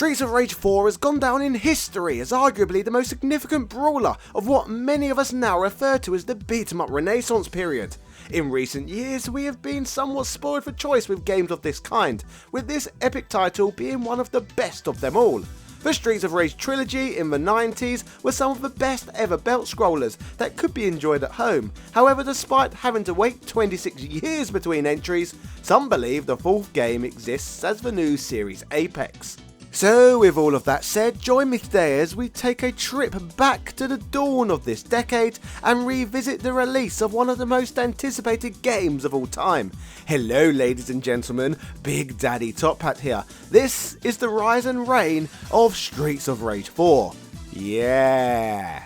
Streets of Rage 4 has gone down in history as arguably the most significant brawler of what many of us now refer to as the beat-em-up renaissance period. In recent years, we have been somewhat spoiled for choice with games of this kind, with this epic title being one of the best of them all. The Streets of Rage trilogy in the 90s were some of the best ever belt scrollers that could be enjoyed at home. However, despite having to wait 26 years between entries, some believe the fourth game exists as the new series Apex. So with all of that said, join me today as we take a trip back to the dawn of this decade and revisit the release of one of the most anticipated games of all time. Hello ladies and gentlemen, Big Daddy Top Hat here. This is the rise and reign of Streets of Rage 4. Yeah!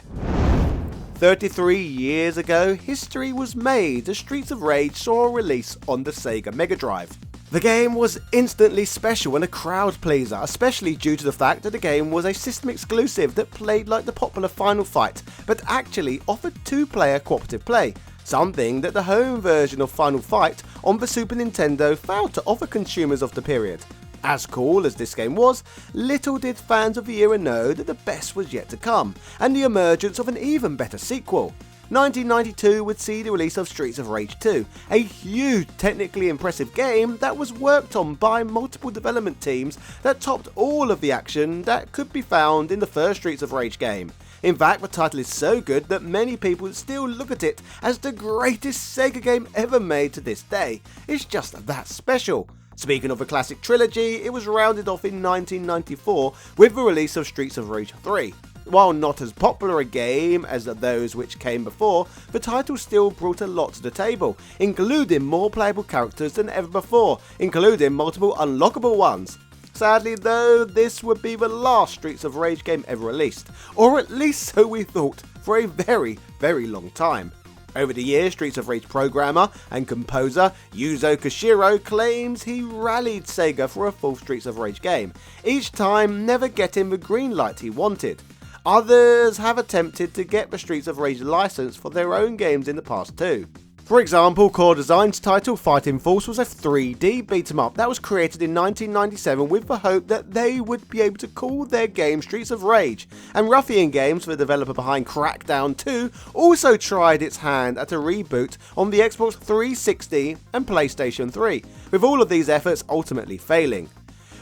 33 years ago, history was made as Streets of Rage saw a release on the Sega Mega Drive. The game was instantly special and a crowd pleaser, especially due to the fact that the game was a system exclusive that played like the popular Final Fight, but actually offered two-player cooperative play, something that the home version of Final Fight on the Super Nintendo failed to offer consumers of the period. As cool as this game was, little did fans of the era know that the best was yet to come, and the emergence of an even better sequel. 1992 would see the release of Streets of Rage 2, a huge technically impressive game that was worked on by multiple development teams that topped all of the action that could be found in the first Streets of Rage game. In fact, the title is so good that many people still look at it as the greatest Sega game ever made to this day. It's just that special. Speaking of a classic trilogy, it was rounded off in 1994 with the release of Streets of Rage 3. While not as popular a game as those which came before, the title still brought a lot to the table, including more playable characters than ever before, including multiple unlockable ones. Sadly though, this would be the last Streets of Rage game ever released, or at least so we thought, for a very, very long time. Over the years, Streets of Rage programmer and composer Yuzo Koshiro claims he rallied Sega for a full Streets of Rage game, each time never getting the green light he wanted. Others have attempted to get the Streets of Rage license for their own games in the past too. For example, Core Design's title Fighting Force was a 3D beat-em-up that was created in 1997 with the hope that they would be able to call their game Streets of Rage, and Ruffian Games, the developer behind Crackdown 2, also tried its hand at a reboot on the Xbox 360 and PlayStation 3, with all of these efforts ultimately failing.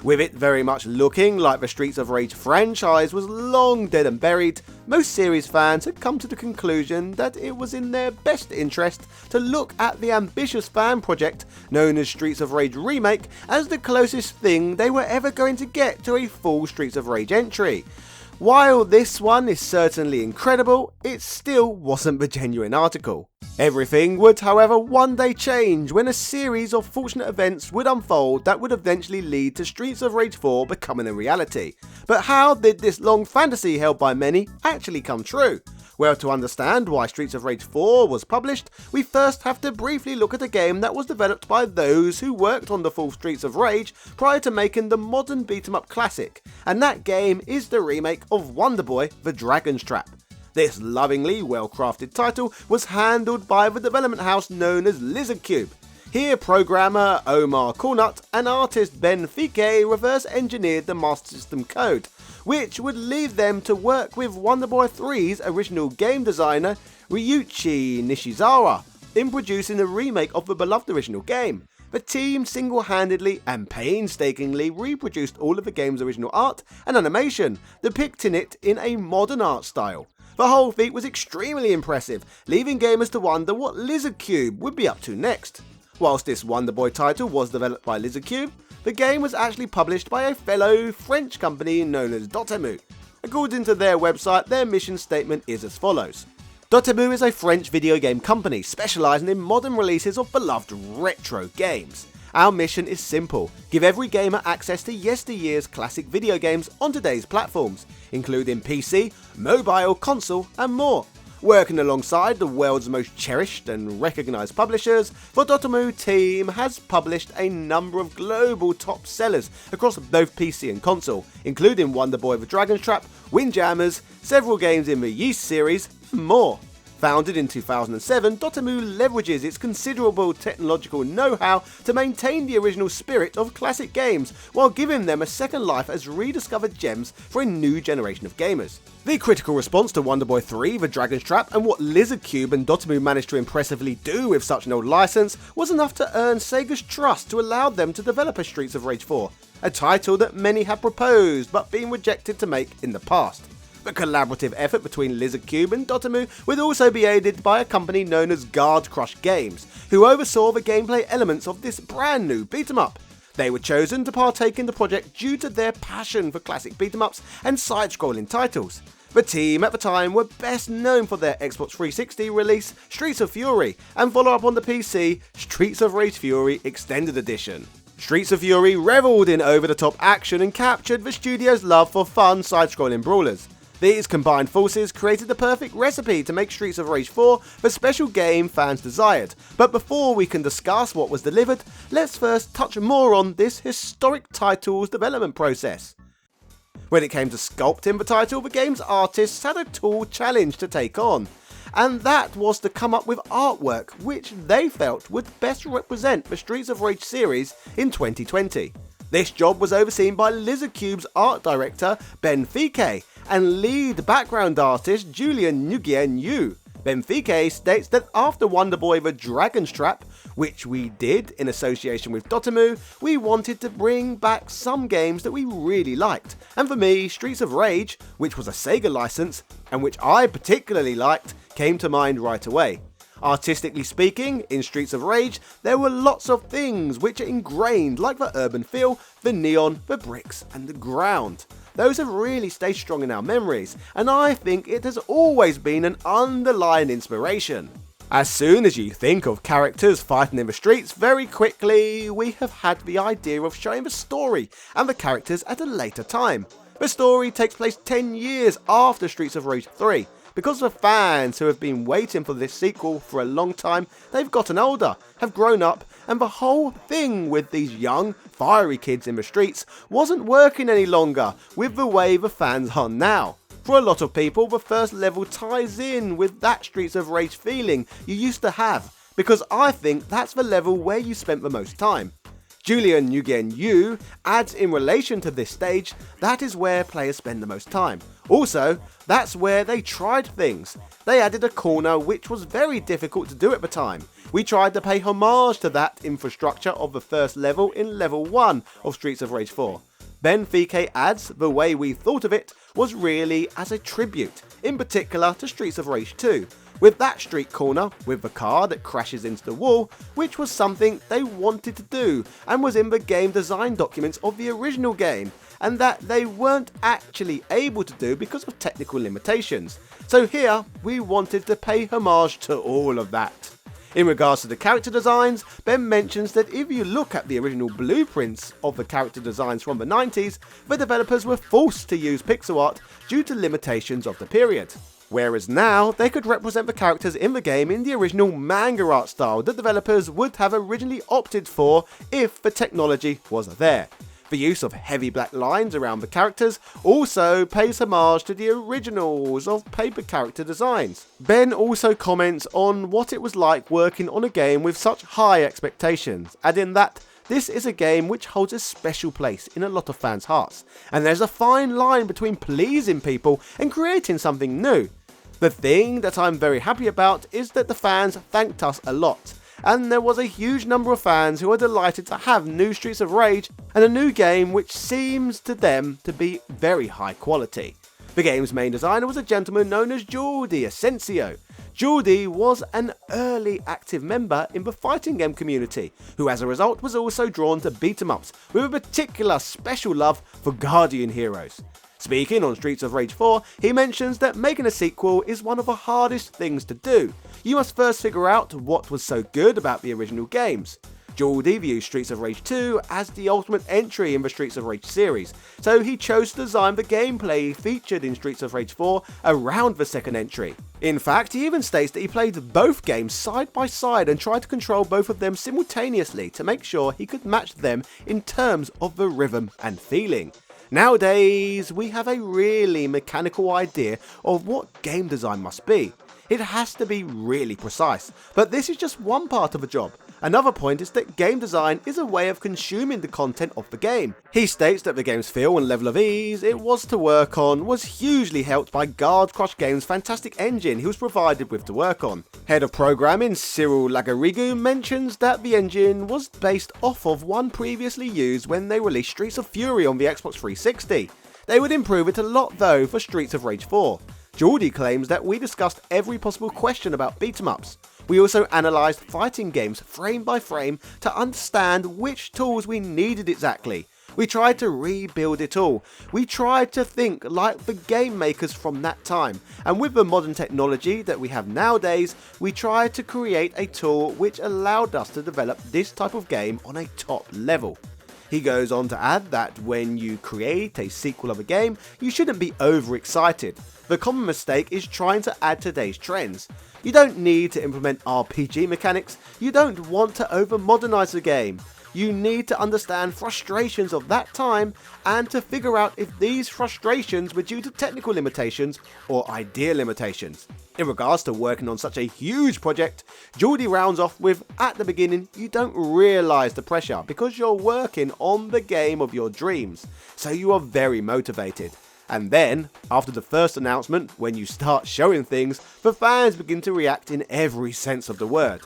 With it very much looking like the Streets of Rage franchise was long dead and buried, most series fans had come to the conclusion that it was in their best interest to look at the ambitious fan project known as Streets of Rage Remake as the closest thing they were ever going to get to a full Streets of Rage entry. While this one is certainly incredible, it still wasn't the genuine article. Everything would, however, one day change when a series of fortunate events would unfold that would eventually lead to Streets of Rage 4 becoming a reality. But how did this long fantasy held by many actually come true? Well, to understand why Streets of Rage 4 was published, we first have to briefly look at a game that was developed by those who worked on the full Streets of Rage prior to making the modern beat-em-up classic, and that game is the remake of Wonder Boy: The Dragon's Trap. This lovingly well-crafted title was handled by the development house known as Lizardcube. Here, programmer Omar Cornut and artist Ben Fike reverse-engineered the Master System code, which would leave them to work with Wonder Boy 3's original game designer Ryuichi Nishizawa in producing a remake of the beloved original game. The team single-handedly and painstakingly reproduced all of the game's original art and animation, depicting it in a modern art style. The whole feat was extremely impressive, leaving gamers to wonder what Lizardcube would be up to next. Whilst this Wonder Boy title was developed by Lizardcube, the game was actually published by a fellow French company known as Dotemu. According to their website, their mission statement is as follows. Dotemu is a French video game company specialising in modern releases of beloved retro games. Our mission is simple: give every gamer access to yesteryear's classic video games on today's platforms, including PC, mobile, console and more. Working alongside the world's most cherished and recognised publishers, the Dotemu team has published a number of global top sellers across both PC and console, including Wonder Boy: The Dragon's Trap, Windjammers, several games in the Yeast series, and more. Founded in 2007, Dotemu leverages its considerable technological know-how to maintain the original spirit of classic games, while giving them a second life as rediscovered gems for a new generation of gamers. The critical response to Wonder Boy 3, The Dragon's Trap, and what Lizard Cube and Dotemu managed to impressively do with such an old license was enough to earn Sega's trust to allow them to develop a Streets of Rage 4, a title that many had proposed but been rejected to make in the past. The collaborative effort between Lizard Cube and Dotemu would also be aided by a company known as Guard Crush Games, who oversaw the gameplay elements of this brand new beat-em-up. They were chosen to partake in the project due to their passion for classic beat-em-ups and side-scrolling titles. The team at the time were best known for their Xbox 360 release Streets of Fury and follow-up on the PC Streets of Rage Fury Extended Edition. Streets of Fury revelled in over-the-top action and captured the studio's love for fun side-scrolling brawlers. These combined forces created the perfect recipe to make Streets of Rage 4 the special game fans desired. But before we can discuss what was delivered, let's first touch more on this historic title's development process. When it came to sculpting the title, the game's artists had a tall challenge to take on, and that was to come up with artwork which they felt would best represent the Streets of Rage series in 2020. This job was overseen by Lizard Cube's art director Benfica and lead background artist Julian Nguyen Yu. Benfica states that after Wonder Boy The Dragon's Trap, which we did in association with Dotemu, we wanted to bring back some games that we really liked, and for me, Streets of Rage, which was a Sega license, and which I particularly liked, came to mind right away. Artistically speaking, in Streets of Rage, there were lots of things which are ingrained, like the urban feel, the neon, the bricks, and the ground. Those have really stayed strong in our memories, and I think it has always been an underlying inspiration. As soon as you think of characters fighting in the streets, very quickly we have had the idea of showing the story and the characters at a later time. The story takes place 10 years after Streets of Rage 3. Because the fans who have been waiting for this sequel for a long time, they've gotten older, have grown up, and the whole thing with these young, fiery kids in the streets wasn't working any longer with the way the fans are now. For a lot of people, the first level ties in with that Streets of Rage feeling you used to have, because I think that's the level where you spent the most time. Julian Nguyen Yu adds in relation to this stage, that is where players spend the most time. Also, that's where they tried things. They added a corner which was very difficult to do at the time. We tried to pay homage to that infrastructure of the first level in level 1 of Streets of Rage 4. Benfica adds the way we thought of it was really as a tribute, in particular to Streets of Rage 2. With that street corner, with the car that crashes into the wall, which was something they wanted to do and was in the game design documents of the original game, and that they weren't actually able to do because of technical limitations. So here, we wanted to pay homage to all of that. In regards to the character designs, Ben mentions that if you look at the original blueprints of the character designs from the 90s, the developers were forced to use pixel art due to limitations of the period. Whereas now, they could represent the characters in the game in the original manga art style that developers would have originally opted for if the technology was there. The use of heavy black lines around the characters also pays homage to the originals of paper character designs. Ben also comments on what it was like working on a game with such high expectations, adding that this is a game which holds a special place in a lot of fans' hearts, and there's a fine line between pleasing people and creating something new. The thing that I'm very happy about is that the fans thanked us a lot, and there was a huge number of fans who are delighted to have new Streets of Rage and a new game which seems to them to be very high quality. The game's main designer was a gentleman known as Jordi Asensio. Jordi was an early active member in the fighting game community, who as a result was also drawn to beat-em-ups with a particular special love for Guardian heroes. Speaking on Streets of Rage 4, he mentions that making a sequel is one of the hardest things to do. You must first figure out what was so good about the original games. Jordi views Streets of Rage 2 as the ultimate entry in the Streets of Rage series, so he chose to design the gameplay featured in Streets of Rage 4 around the second entry. In fact, he even states that he played both games side by side and tried to control both of them simultaneously to make sure he could match them in terms of the rhythm and feeling. Nowadays, we have a really mechanical idea of what game design must be. it has to be really precise. But this is just one part of the job. Another point is that game design is a way of consuming the content of the game. He states that the game's feel and level of ease it was to work on was hugely helped by Guard Crush Games' fantastic engine he was provided with to work on. Head of programming Cyril Lagarigu mentions that the engine was based off of one previously used when they released Streets of Fury on the Xbox 360. They would improve it a lot though for Streets of Rage 4. Geordie claims that we discussed every possible question about beat-em-ups. We also analysed fighting games frame by frame to understand which tools we needed exactly. We tried to rebuild it all. We tried to think like the game makers from that time. And with the modern technology that we have nowadays, we tried to create a tool which allowed us to develop this type of game on a top level. He goes on to add that when you create a sequel of a game, you shouldn't be overexcited. The common mistake is trying to add today's trends. You don't need to implement RPG mechanics, you don't want to over-modernize the game. You need to understand frustrations of that time and to figure out if these frustrations were due to technical limitations or idea limitations. In regards to working on such a huge project, Geordie rounds off with, at the beginning, you don't realise the pressure because you're working on the game of your dreams, so you are very motivated. And then, after the first announcement, when you start showing things, the fans begin to react in every sense of the word.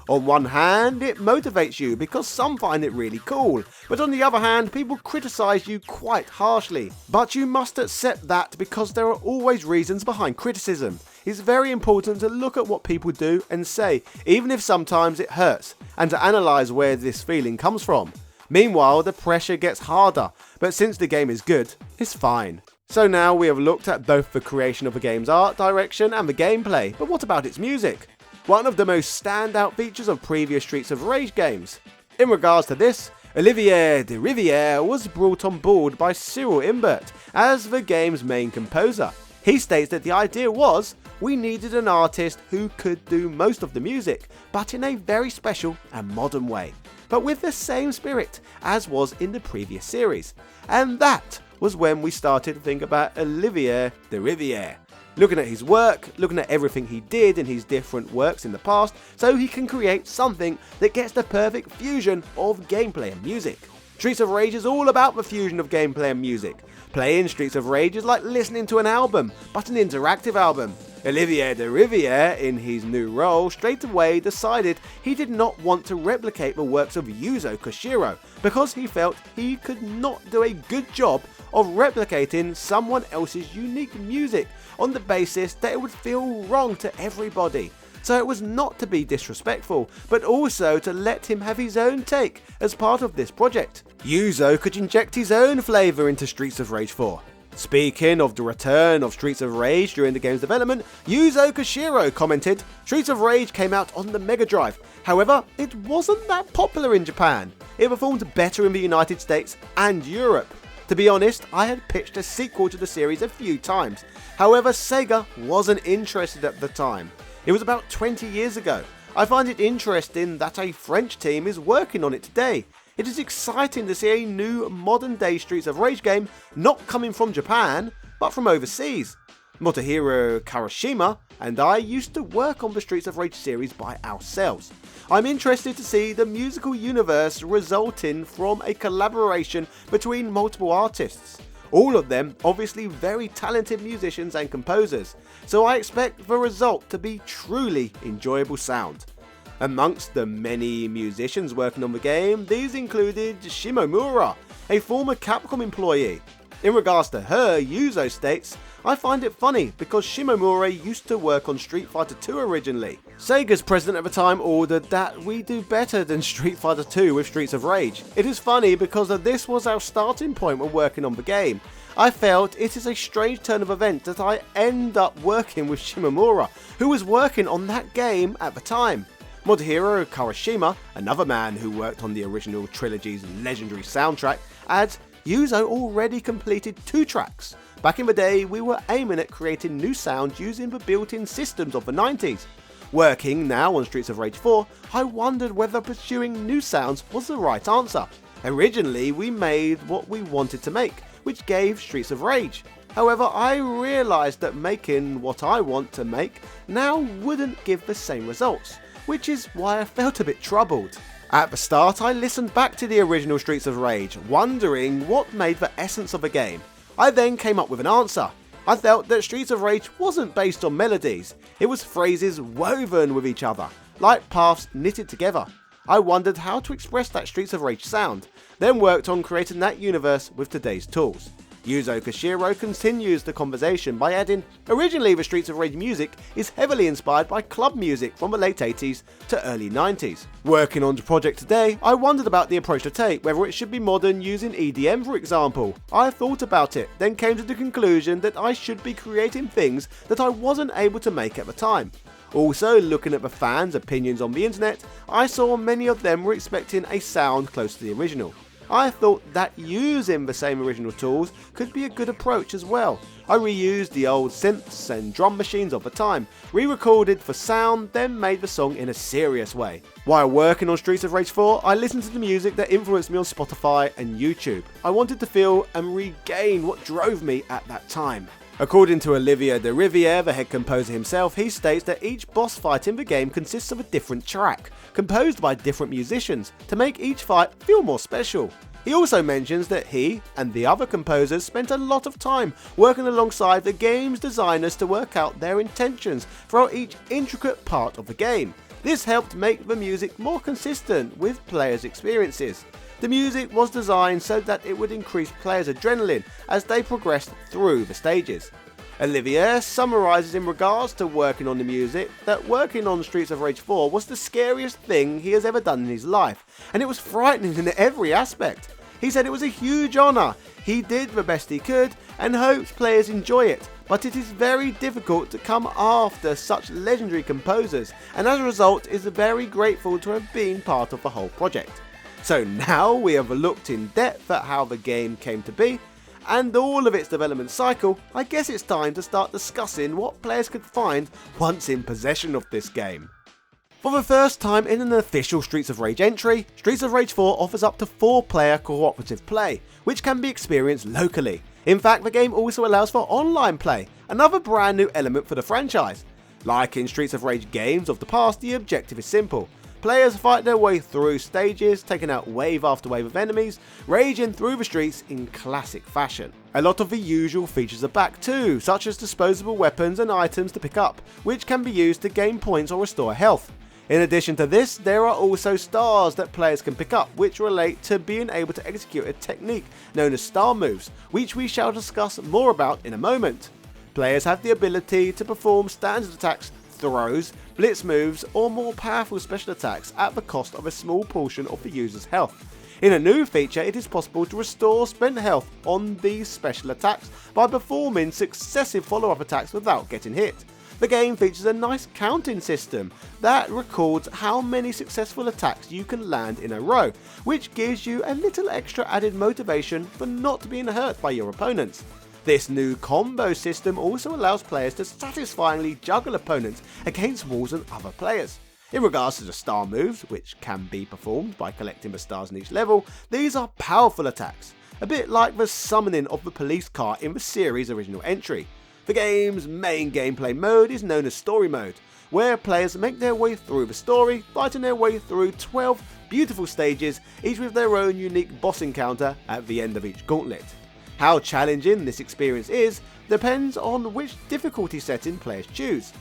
On one hand, it motivates you because some find it really cool, but on the other hand, people criticise you quite harshly. But you must accept that because there are always reasons behind criticism. It's very important to look at what people do and say, even if sometimes it hurts, and to analyse where this feeling comes from. Meanwhile, the pressure gets harder, but since the game is good, it's fine. So now we have looked at both the creation of the game's art direction and the gameplay, but what about its music? One of the most standout features of previous Streets of Rage games. In regards to this, Olivier de Rivière was brought on board by Cyril Imbert as the game's main composer. He states that the idea was, we needed an artist who could do most of the music, but in a very special and modern way, but with the same spirit as was in the previous series. And that was when we started to think about Olivier de Rivière. Looking at his work, looking at everything he did in his different works in the past, so he can create something that gets the perfect fusion of gameplay and music. Streets of Rage is all about the fusion of gameplay and music. Playing Streets of Rage is like listening to an album, but an interactive album. Olivier de Rivière, in his new role, straight away decided he did not want to replicate the works of Yuzo Koshiro, because he felt he could not do a good job of replicating someone else's unique music on the basis that it would feel wrong to everybody. So it was not to be disrespectful, but also to let him have his own take as part of this project. Yuzo could inject his own flavour into Streets of Rage 4. Speaking of the return of Streets of Rage during the game's development, Yuzo Koshiro commented, "Streets of Rage came out on the Mega Drive. However, it wasn't that popular in Japan. It performed better in the United States and Europe. To be honest, I had pitched a sequel to the series a few times. However, Sega wasn't interested at the time. It was about 20 years ago. I find it interesting that a French team is working on it today. It is exciting to see a new modern day Streets of Rage game not coming from Japan, but from overseas. Motohiro Karashima and I used to work on the Streets of Rage series by ourselves. I'm interested to see the musical universe resulting from a collaboration between multiple artists. All of them obviously very talented musicians and composers, so I expect the result to be truly enjoyable sound." Amongst the many musicians working on the game, these included Shimomura, a former Capcom employee. In regards to her, Yuzo states, "I find it funny because Shimomura used to work on Street Fighter 2 originally. Sega's president at the time ordered that we do better than Street Fighter 2 with Streets of Rage. It is funny because this was our starting point when working on the game. I felt it is a strange turn of events that I end up working with Shimomura, who was working on that game at the time." Motohiro Karashima, another man who worked on the original trilogy's legendary soundtrack, adds, "Yuzo already completed 2 tracks. Back in the day, we were aiming at creating new sounds using the built-in systems of the 90s. Working now on Streets of Rage 4, I wondered whether pursuing new sounds was the right answer. Originally, we made what we wanted to make, which gave Streets of Rage. However, I realised that making what I want to make now wouldn't give the same results, which is why I felt a bit troubled. At the start, I listened back to the original Streets of Rage, wondering what made the essence of the game. I then came up with an answer. I felt that Streets of Rage wasn't based on melodies, it was phrases woven with each other, like paths knitted together. I wondered how to express that Streets of Rage sound, then worked on creating that universe with today's tools. Yuzo Koshiro continues the conversation by adding, originally the Streets of Rage music is heavily inspired by club music from the late 80s to early 90s. Working on the project today, I wondered about the approach to take, whether it should be modern using EDM for example. I thought about it, then came to the conclusion that I should be creating things that I wasn't able to make at the time. Also, looking at the fans' opinions on the internet, I saw many of them were expecting a sound close to the original. I thought that using the same original tools could be a good approach as well. I reused the old synths and drum machines of the time, re-recorded for sound, then made the song in a serious way. While working on Streets of Rage 4, I listened to the music that influenced me on Spotify and YouTube. I wanted to feel and regain what drove me at that time. According to Olivier de Riviere, the head composer himself, he states that each boss fight in the game consists of a different track, composed by different musicians, to make each fight feel more special. He also mentions that he and the other composers spent a lot of time working alongside the game's designers to work out their intentions throughout each intricate part of the game. This helped make the music more consistent with players' experiences. The music was designed so that it would increase players' adrenaline as they progressed through the stages. Olivier summarises in regards to working on the music that working on Streets of Rage 4 was the scariest thing he has ever done in his life, and it was frightening in every aspect. He said it was a huge honour, he did the best he could and hopes players enjoy it, but it is very difficult to come after such legendary composers, and as a result is very grateful to have been part of the whole project. So now we have looked in depth at how the game came to be, and all of its development cycle, I guess it's time to start discussing what players could find once in possession of this game. For the first time in an official Streets of Rage entry, Streets of Rage 4 offers up to 4-player cooperative play, which can be experienced locally. In fact, the game also allows for online play, another brand new element for the franchise. Like in Streets of Rage games of the past, the objective is simple. Players fight their way through stages, taking out wave after wave of enemies, raging through the streets in classic fashion. A lot of the usual features are back too, such as disposable weapons and items to pick up, which can be used to gain points or restore health. In addition to this, there are also stars that players can pick up, which relate to being able to execute a technique known as star moves, which we shall discuss more about in a moment. Players have the ability to perform standard attacks, throws, blitz moves or more powerful special attacks at the cost of a small portion of the user's health. In a new feature, it is possible to restore spent health on these special attacks by performing successive follow-up attacks without getting hit. The game features a nice counting system that records how many successful attacks you can land in a row, which gives you a little extra added motivation for not being hurt by your opponents. This new combo system also allows players to satisfyingly juggle opponents against walls and other players. In regards to the star moves, which can be performed by collecting the stars in each level, these are powerful attacks, a bit like the summoning of the police car in the series' original entry. The game's main gameplay mode is known as Story Mode, where players make their way through the story, fighting their way through 12 beautiful stages, each with their own unique boss encounter at the end of each gauntlet. How challenging this experience is depends on which difficulty setting players choose.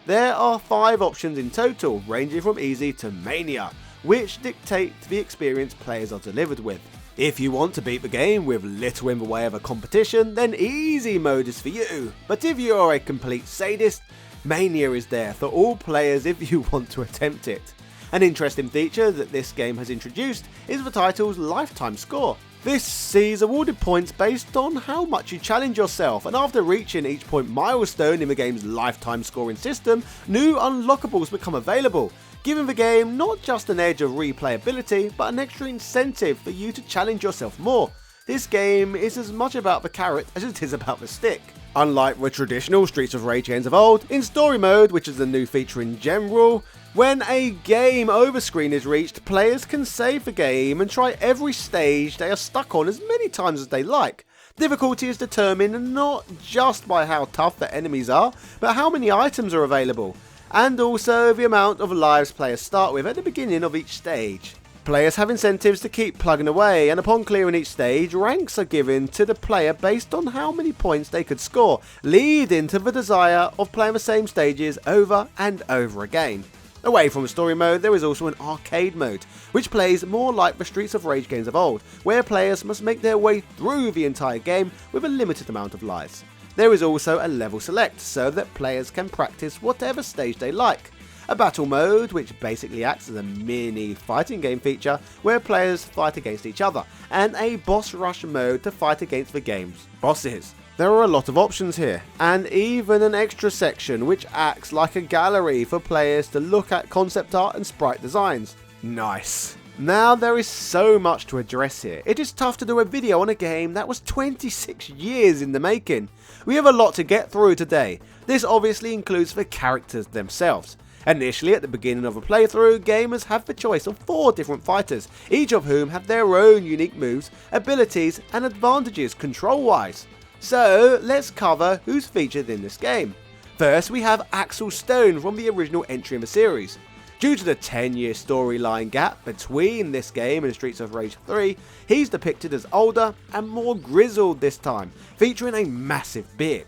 There are 5 options in total, ranging from easy to mania, which dictate the experience players are delivered with. If you want to beat the game with little in the way of a competition, then easy mode is for you, but if you are a complete sadist, mania is there for all players if you want to attempt it. An interesting feature that this game has introduced is the title's lifetime score. This sees awarded points based on how much you challenge yourself, and after reaching each point milestone in the game's lifetime scoring system, new unlockables become available, giving the game not just an edge of replayability, but an extra incentive for you to challenge yourself more. This game is as much about the carrot as it is about the stick. Unlike the traditional Streets of Rage games of old, in Story Mode, which is a new feature in general, when a game over screen is reached, players can save the game and try every stage they are stuck on as many times as they like. Difficulty is determined not just by how tough the enemies are, but how many items are available, and also the amount of lives players start with at the beginning of each stage. Players have incentives to keep plugging away, and upon clearing each stage, ranks are given to the player based on how many points they could score, leading to the desire of playing the same stages over and over again. Away from the story mode, there is also an arcade mode, which plays more like the Streets of Rage games of old, where players must make their way through the entire game with a limited amount of lives. There is also a level select, so that players can practice whatever stage they like. A battle mode, which basically acts as a mini fighting game feature where players fight against each other, and a boss rush mode to fight against the game's bosses. There are a lot of options here, and even an extra section which acts like a gallery for players to look at concept art and sprite designs. Nice. Now there is so much to address here. It is tough to do a video on a game that was 26 years in the making. We have a lot to get through today. This obviously includes the characters themselves. Initially, at the beginning of a playthrough, gamers have the choice of 4 different fighters, each of whom have their own unique moves, abilities and advantages control-wise. So, let's cover who's featured in this game. First, we have Axel Stone from the original entry in the series. Due to the 10-year storyline gap between this game and Streets of Rage 3, he's depicted as older and more grizzled this time, featuring a massive beard.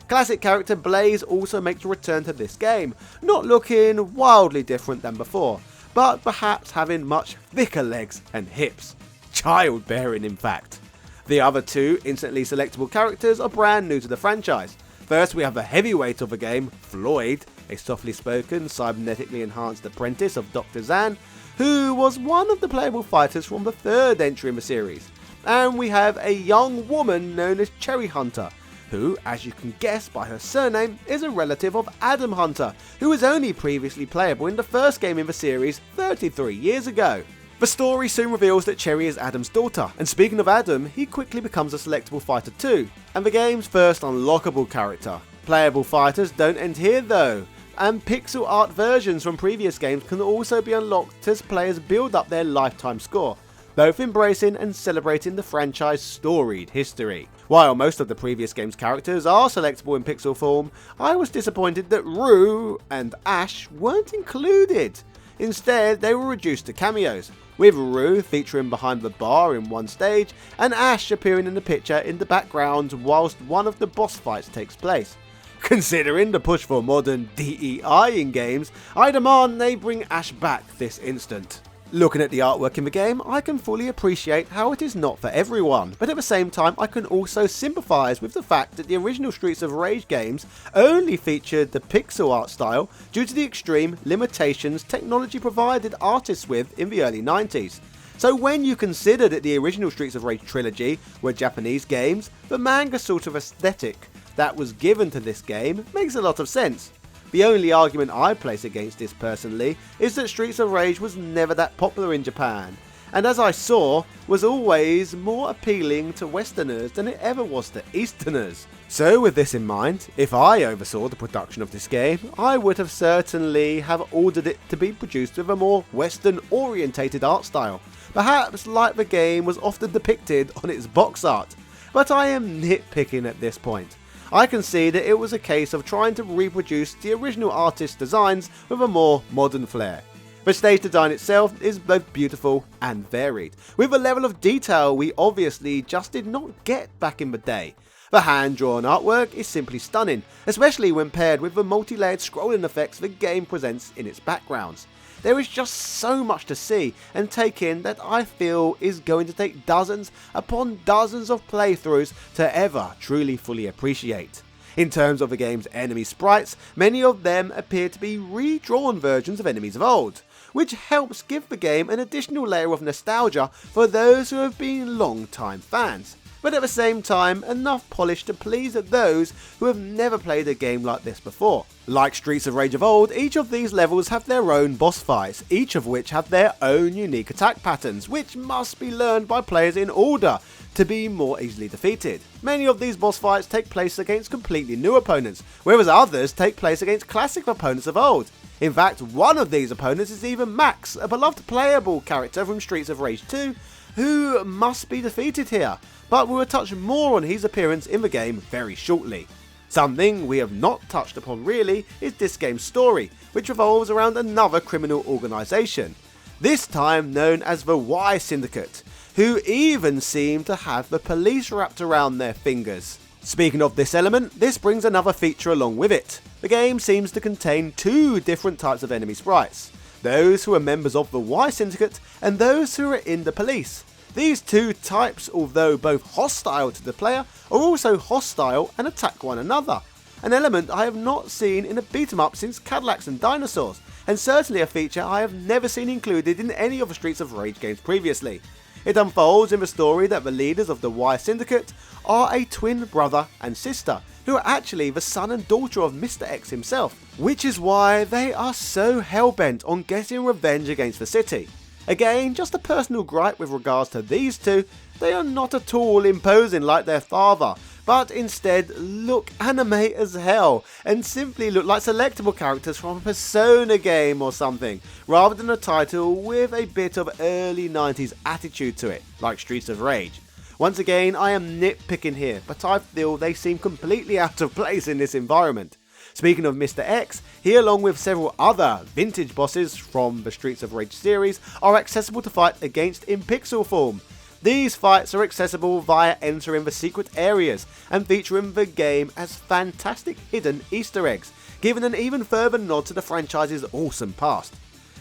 Classic character Blaze also makes a return to this game, not looking wildly different than before, but perhaps having much thicker legs and hips. Childbearing, in fact. The other 2 instantly selectable characters are brand new to the franchise. First, we have the heavyweight of the game, Floyd, a softly spoken, cybernetically enhanced apprentice of Dr. Zan, who was one of the playable fighters from the 3rd entry in the series. And we have a young woman known as Cherry Hunter, who, as you can guess by her surname, is a relative of Adam Hunter, who was only previously playable in the first game in the series 33 years ago. The story soon reveals that Cherry is Adam's daughter, and speaking of Adam, he quickly becomes a selectable fighter too, and the game's first unlockable character. Playable fighters don't end here though, and pixel art versions from previous games can also be unlocked as players build up their lifetime score, both embracing and celebrating the franchise's storied history. While most of the previous game's characters are selectable in pixel form, I was disappointed that Rue and Ash weren't included. Instead, they were reduced to cameos, with Rue featuring behind the bar in one stage, and Ash appearing in the picture in the background whilst one of the boss fights takes place. Considering the push for modern DEI in games, I demand they bring Ash back this instant. Looking at the artwork in the game, I can fully appreciate how it is not for everyone, but at the same time I can also sympathise with the fact that the original Streets of Rage games only featured the pixel art style due to the extreme limitations technology provided artists with in the early 90s. So when you consider that the original Streets of Rage trilogy were Japanese games, the manga sort of aesthetic that was given to this game makes a lot of sense. The only argument I place against this personally is that Streets of Rage was never that popular in Japan, and as I saw, was always more appealing to Westerners than it ever was to Easterners. So with this in mind, if I oversaw the production of this game, I would have certainly have ordered it to be produced with a more Western orientated art style, perhaps like the game was often depicted on its box art, but I am nitpicking at this point. I can see that it was a case of trying to reproduce the original artist's designs with a more modern flair. The stage design itself is both beautiful and varied, with a level of detail we obviously just did not get back in the day. The hand-drawn artwork is simply stunning, especially when paired with the multi-layered scrolling effects the game presents in its backgrounds. There is just so much to see and take in that I feel is going to take dozens upon dozens of playthroughs to ever truly fully appreciate. In terms of the game's enemy sprites, many of them appear to be redrawn versions of enemies of old, which helps give the game an additional layer of nostalgia for those who have been long-time fans, but at the same time enough polish to please those who have never played a game like this before. Like Streets of Rage of old, each of these levels have their own boss fights, each of which have their own unique attack patterns, which must be learned by players in order to be more easily defeated. Many of these boss fights take place against completely new opponents, whereas others take place against classic opponents of old. In fact, one of these opponents is even Max, a beloved playable character from Streets of Rage 2, who must be defeated here, but we will touch more on his appearance in the game very shortly. Something we have not touched upon really is this game's story, which revolves around another criminal organisation, this time known as the Y Syndicate, who even seem to have the police wrapped around their fingers. Speaking of this element, this brings another feature along with it. The game seems to contain two different types of enemy sprites, those who are members of the Y Syndicate and those who are in the police. These two types, although both hostile to the player, are also hostile and attack one another, an element I have not seen in a beat 'em up since Cadillacs and Dinosaurs, and certainly a feature I have never seen included in any of the Streets of Rage games previously. It unfolds in the story that the leaders of the Y Syndicate are a twin brother and sister, who are actually the son and daughter of Mr. X himself, which is why they are so hell-bent on getting revenge against the city. Again, just a personal gripe with regards to these two, they are not at all imposing like their father, but instead look anime as hell and simply look like selectable characters from a Persona game or something, rather than a title with a bit of early 90s attitude to it, like Streets of Rage. Once again, I am nitpicking here, but I feel they seem completely out of place in this environment. Speaking of Mr. X, he along with several other vintage bosses from the Streets of Rage series are accessible to fight against in pixel form. These fights are accessible via entering the secret areas and featuring the game as fantastic hidden Easter eggs, giving an even further nod to the franchise's awesome past.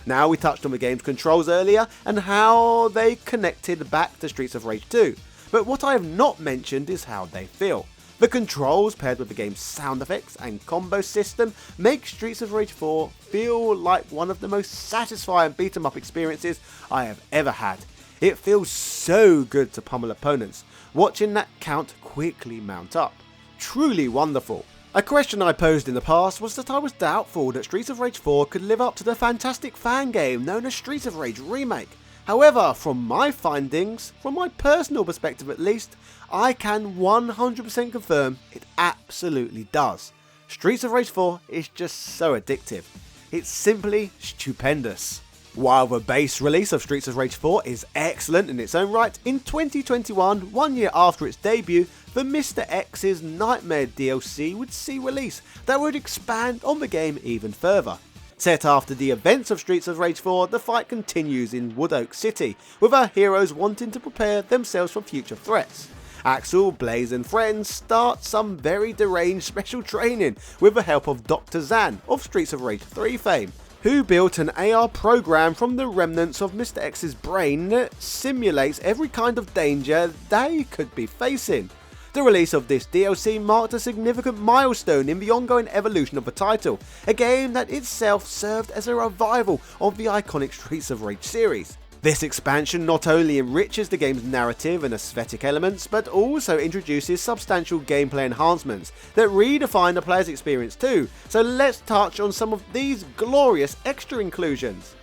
Now, we touched on the game's controls earlier and how they connected back to Streets of Rage 2, but what I have not mentioned is how they feel. The controls paired with the game's sound effects and combo system make Streets of Rage 4 feel like one of the most satisfying beat 'em up experiences I have ever had. It feels so good to pummel opponents, watching that count quickly mount up. Truly wonderful. A question I posed in the past was that I was doubtful that Streets of Rage 4 could live up to the fantastic fan game known as Streets of Rage Remake. However, from my findings, from my personal perspective at least, I can 100% confirm it absolutely does. Streets of Rage 4 is just so addictive. It's simply stupendous. While the base release of Streets of Rage 4 is excellent in its own right, in 2021, 1 year after its debut, the Mr. X's Nightmare DLC would see release that would expand on the game even further. Set after the events of Streets of Rage 4, the fight continues in Wood Oak City, with our heroes wanting to prepare themselves for future threats. Axel, Blaze and friends start some very deranged special training with the help of Dr. Zan of Streets of Rage 3 fame, who built an AR program from the remnants of Mr. X's brain that simulates every kind of danger they could be facing. The release of this DLC marked a significant milestone in the ongoing evolution of the title, a game that itself served as a revival of the iconic Streets of Rage series. This expansion not only enriches the game's narrative and aesthetic elements, but also introduces substantial gameplay enhancements that redefine the player's experience too, so let's touch on some of these glorious extra inclusions.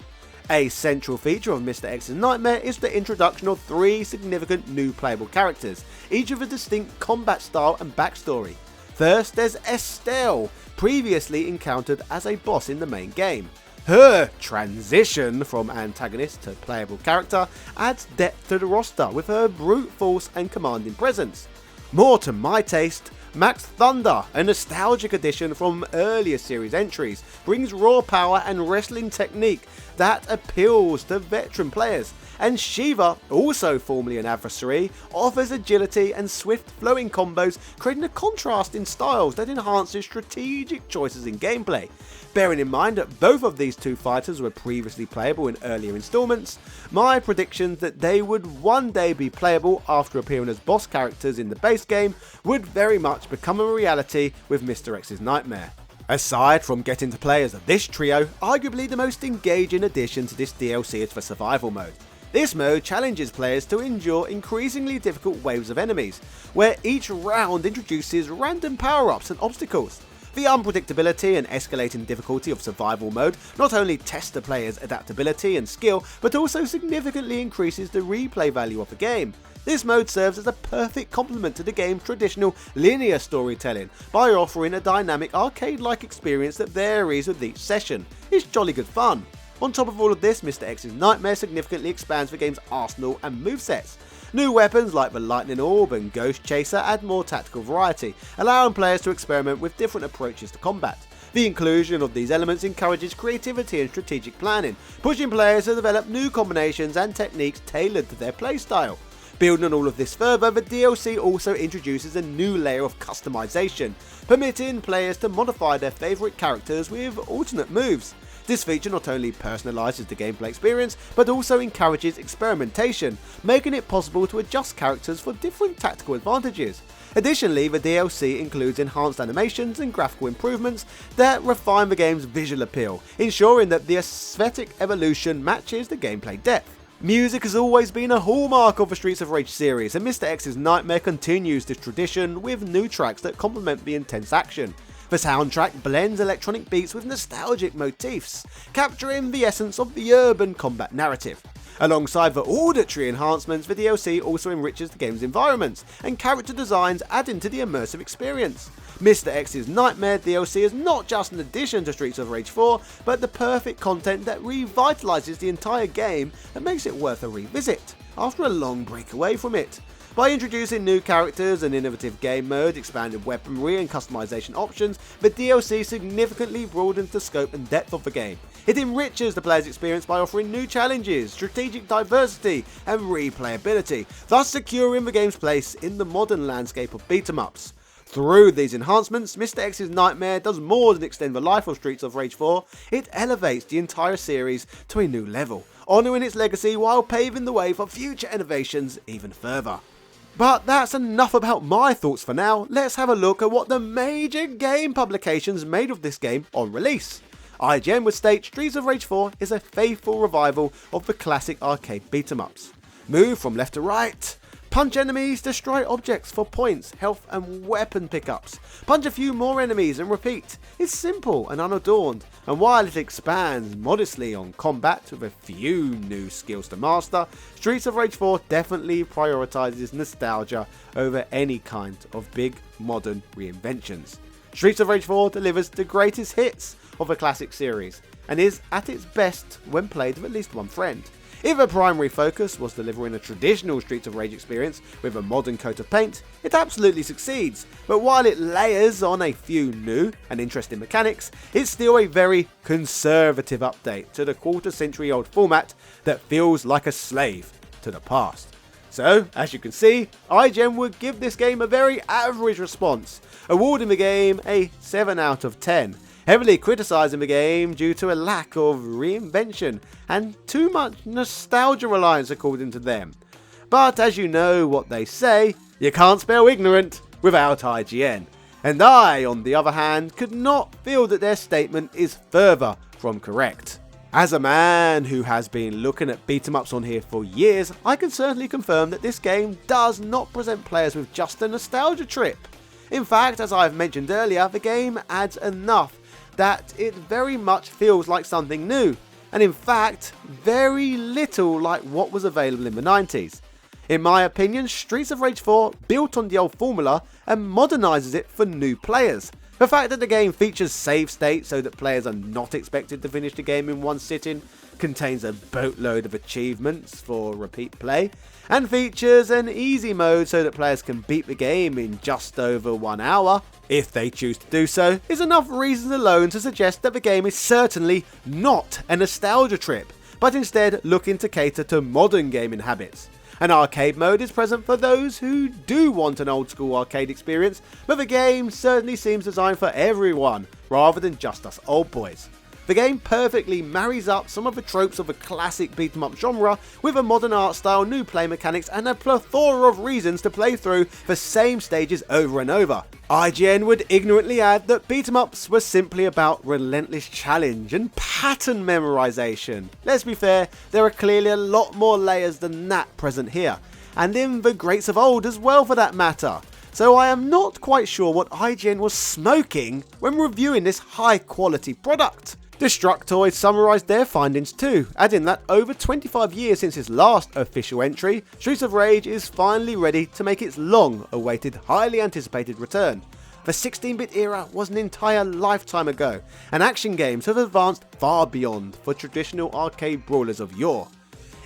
A central feature of Mr. X's Nightmare is the introduction of 3 significant new playable characters, each with a distinct combat style and backstory. First, there's Estelle, previously encountered as a boss in the main game. Her transition from antagonist to playable character adds depth to the roster with her brute force and commanding presence. More to my taste, Max Thunder, a nostalgic addition from earlier series entries, brings raw power and wrestling technique that appeals to veteran players, and Shiva, also formerly an adversary, offers agility and swift flowing combos, creating a contrast in styles that enhances strategic choices in gameplay. Bearing in mind that both of these two fighters were previously playable in earlier installments, my prediction that they would one day be playable after appearing as boss characters in the base game would very much become a reality with Mr. X's Nightmare. Aside from getting to play as this trio, arguably the most engaging addition to this DLC is the survival mode. This mode challenges players to endure increasingly difficult waves of enemies, where each round introduces random power-ups and obstacles. The unpredictability and escalating difficulty of survival mode not only tests the player's adaptability and skill, but also significantly increases the replay value of the game. This mode serves as a perfect complement to the game's traditional linear storytelling by offering a dynamic arcade-like experience that varies with each session. It's jolly good fun. On top of all of this, Mr. X's Nightmare significantly expands the game's arsenal and movesets. New weapons like the Lightning Orb and Ghost Chaser add more tactical variety, allowing players to experiment with different approaches to combat. The inclusion of these elements encourages creativity and strategic planning, pushing players to develop new combinations and techniques tailored to their playstyle. Building on all of this further, the DLC also introduces a new layer of customization, permitting players to modify their favourite characters with alternate moves. This feature not only personalises the gameplay experience, but also encourages experimentation, making it possible to adjust characters for different tactical advantages. Additionally, the DLC includes enhanced animations and graphical improvements that refine the game's visual appeal, ensuring that the aesthetic evolution matches the gameplay depth. Music has always been a hallmark of the Streets of Rage series, and Mr. X's Nightmare continues this tradition with new tracks that complement the intense action. The soundtrack blends electronic beats with nostalgic motifs, capturing the essence of the urban combat narrative. Alongside the auditory enhancements, the DLC also enriches the game's environments and character designs, adding to the immersive experience. Mr. X's Nightmare DLC is not just an addition to Streets of Rage 4, but the perfect content that revitalises the entire game and makes it worth a revisit after a long break away from it. By introducing new characters, an innovative game mode, expanded weaponry and customization options, the DLC significantly broadens the scope and depth of the game. It enriches the player's experience by offering new challenges, strategic diversity and replayability, thus securing the game's place in the modern landscape of beat-em-ups. Through these enhancements, Mr. X's Nightmare does more than extend the life of Streets of Rage 4, it elevates the entire series to a new level, honouring its legacy while paving the way for future innovations even further. But that's enough about my thoughts for now. Let's have a look at what the major game publications made of this game on release. IGN would state Streets of Rage 4 is a faithful revival of the classic arcade beat-em-ups. Move from left to right, punch enemies, destroy objects for points, health and weapon pickups, punch a few more enemies and repeat. It's simple and unadorned, and while it expands modestly on combat with a few new skills to master, Streets of Rage 4 definitely prioritises nostalgia over any kind of big modern reinventions. Streets of Rage 4 delivers the greatest hits of a classic series, and is at its best when played with at least one friend. If the primary focus was delivering a traditional Streets of Rage experience with a modern coat of paint, it absolutely succeeds, but while it layers on a few new and interesting mechanics, it's still a very conservative update to the quarter-century-old format that feels like a slave to the past. So, as you can see, IGN would give this game a very average response, awarding the game a 7 out of 10. Heavily criticising the game due to a lack of reinvention and too much nostalgia reliance according to them. But as you know what they say, you can't spell ignorant without IGN. And I, on the other hand, could not feel that their statement is further from correct. As a man who has been looking at beat-em-ups on here for years, I can certainly confirm that this game does not present players with just a nostalgia trip. In fact, as I've mentioned earlier, the game adds enough that it very much feels like something new, and in fact, very little like what was available in the 90s. In my opinion, Streets of Rage 4 built on the old formula and modernises it for new players. The fact that the game features save states so that players are not expected to finish the game in one sitting, contains a boatload of achievements for repeat play, and features an easy mode so that players can beat the game in just over 1 hour, if they choose to do so, is enough reasons alone to suggest that the game is certainly not a nostalgia trip, but instead looking to cater to modern gaming habits. An arcade mode is present for those who do want an old school arcade experience, but the game certainly seems designed for everyone, rather than just us old boys. The game perfectly marries up some of the tropes of the classic beat-em-up genre with a modern art style, new play mechanics and a plethora of reasons to play through the same stages over and over. IGN would ignorantly add that beat-em-ups were simply about relentless challenge and pattern memorization. Let's be fair, there are clearly a lot more layers than that present here, and in the greats of old as well for that matter. So I am not quite sure what IGN was smoking when reviewing this high quality product. Destructoid summarised their findings too, adding that over 25 years since its last official entry, Streets of Rage is finally ready to make its long-awaited, highly anticipated return. The 16-bit era was an entire lifetime ago, and action games have advanced far beyond for traditional arcade brawlers of yore.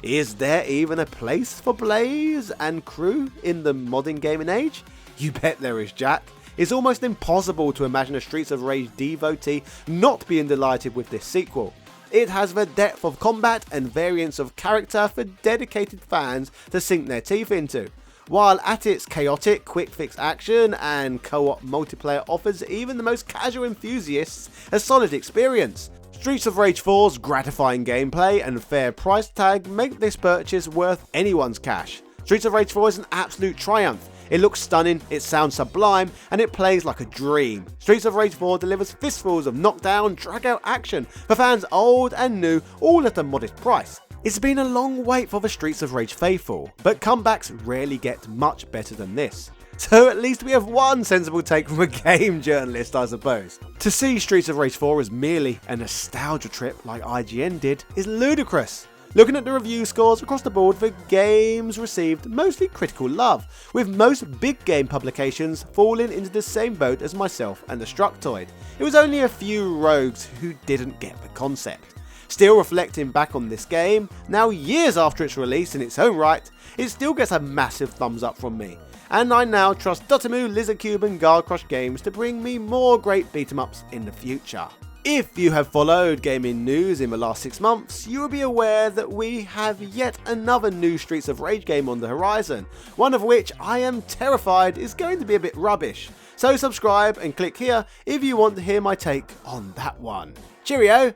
Is there even a place for Blaze and crew in the modern gaming age? You bet there is, Jack. It's almost impossible to imagine a Streets of Rage devotee not being delighted with this sequel. It has the depth of combat and variance of character for dedicated fans to sink their teeth into, while at its chaotic quick fix action and co-op multiplayer offers even the most casual enthusiasts a solid experience. Streets of Rage 4's gratifying gameplay and fair price tag make this purchase worth anyone's cash. Streets of Rage 4 is an absolute triumph. It looks stunning, it sounds sublime, and it plays like a dream. Streets of Rage 4 delivers fistfuls of knockdown, drag-out action for fans old and new, all at a modest price. It's been a long wait for the Streets of Rage faithful, but comebacks rarely get much better than this. So at least we have one sensible take from a game journalist, I suppose. To see Streets of Rage 4 as merely a nostalgia trip like IGN did is ludicrous. Looking at the review scores across the board, the games received mostly critical love, with most big game publications falling into the same boat as myself and Destructoid. It was only a few rogues who didn't get the concept. Still, reflecting back on this game, now years after its release in its own right, it still gets a massive thumbs up from me. And I now trust Dotemu, Lizardcube and Guard Crush Games to bring me more great beat 'em ups in the future. If you have followed gaming news in the last 6 months, you will be aware that we have yet another new Streets of Rage game on the horizon, one of which I am terrified is going to be a bit rubbish. So subscribe and click here if you want to hear my take on that one. Cheerio!